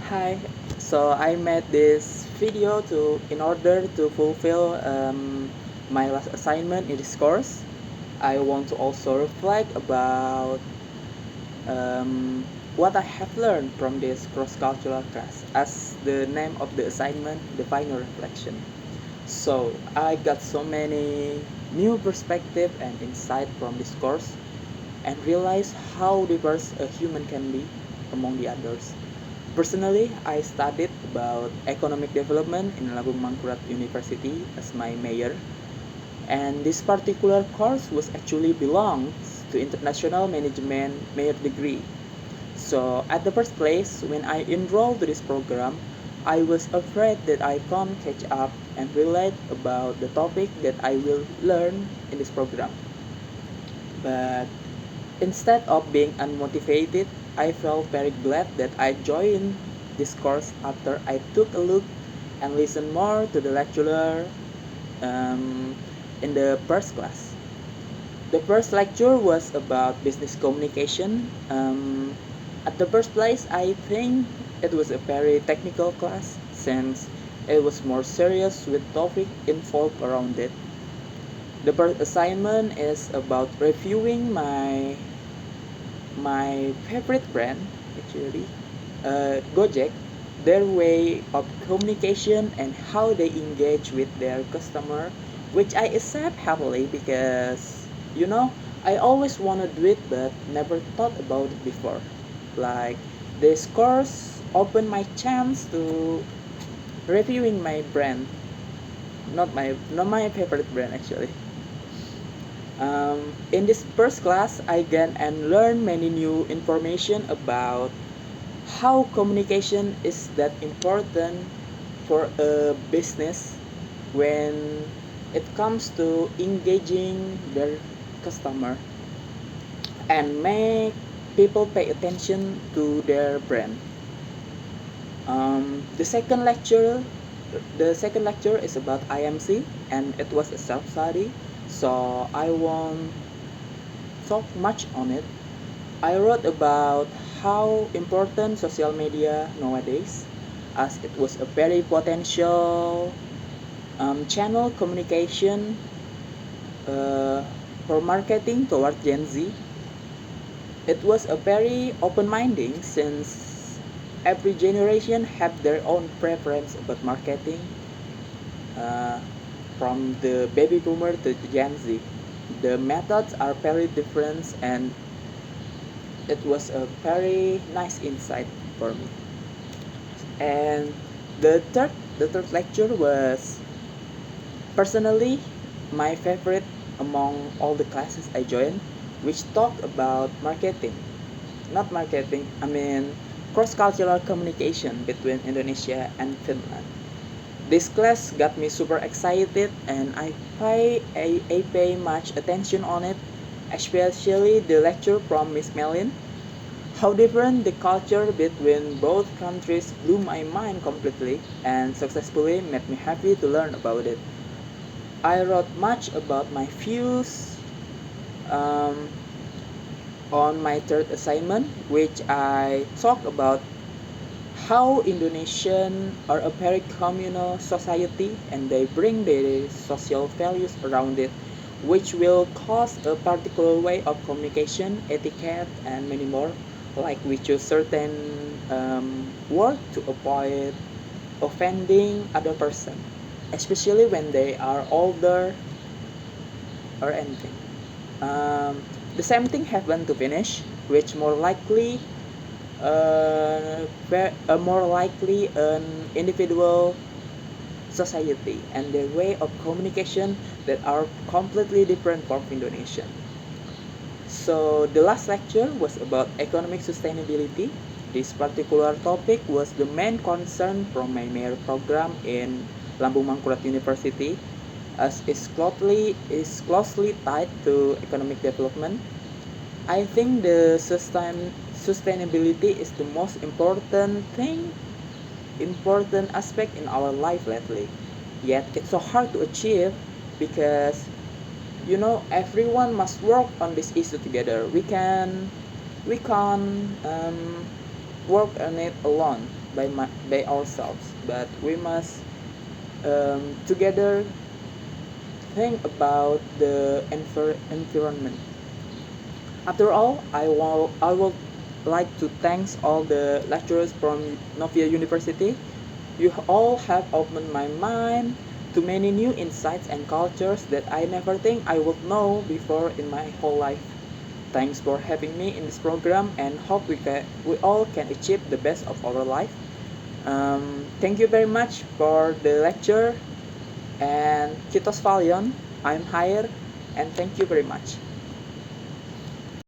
Hi, so I made this video in order to fulfill my last assignment in this course. I want to also reflect about what I have learned from this cross-cultural class as the name of the assignment, the final reflection. So I got so many new perspective and insight from this course and realized how diverse a human can be among the others. Personally, I studied about economic development in Labung Mangkurat University as my major, and this particular course was actually belongs to international management major degree. So at the first place, when I enrolled to this program, I was afraid that I can't catch up and relate about the topic that I will learn in this program. But instead of being unmotivated, I felt very glad that I joined this course after I took a look and listened more to the lecturer um, in the first class. The first lecture was about business communication. At the first place, I think it was a very technical class since it was more serious with topic involved around it. The first assignment is about reviewing my favorite brand actually, Gojek, their way of communication and how they engage with their customer, which I accept happily because you know I always wanted to do it but never thought about it before. Like this course opened my chance to reviewing my brand, not my favorite brand actually. In this first class, I gained and learned many new information about how communication is that important for a business when it comes to engaging their customer and make people pay attention to their brand. Um, the second lecture, the second lecture is about IMC, and it was a self-study, so I won't talk much on it. I wrote about how important social media nowadays, as it was a very potential channel communication uh, for marketing toward Gen Z. It was a very open-minded since every generation have their own preference about marketing, uh, from the baby boomer to the Gen Z. The methods are very different, and it was a very nice insight for me. And the third the third lecture was personally my favorite among all the classes I joined, which talked about marketing. Not marketing, I mean cross-cultural communication between Indonesia and Finland. This class got me super excited and I pay much attention on it, especially the lecture from Miss Melin. How different the culture between both countries blew my mind completely and successfully made me happy to learn about it. I wrote much about my views um, on my third assignment, which I talk about how Indonesian are a very communal society and they bring their social values around it, which will cause a particular way of communication, etiquette, and many more. Like we choose certain word to avoid offending other person, especially when they are older or anything. Um, the same thing happened to finish, which more likely an individual society and their way of communication that are completely different from Indonesian. So the last lecture was about economic sustainability. This particular topic was the main concern from my major program in Lambung Mangkurat University, as is closely tied to economic development. I think the sustainability is the most important aspect in our life lately. Yet it's so hard to achieve because everyone must work on this issue together. We can work on it alone, by ourselves, but we must together think about the environment. After all, I would like to thank all the lecturers from Novia University. You all have opened my mind to many new insights and cultures that I never think I would know before in my whole life. Thanks for having me in this program, and hope we all can achieve the best of our life. Thank you very much for the lecture, and Kitos Valion. I'm Hire, and thank you very much.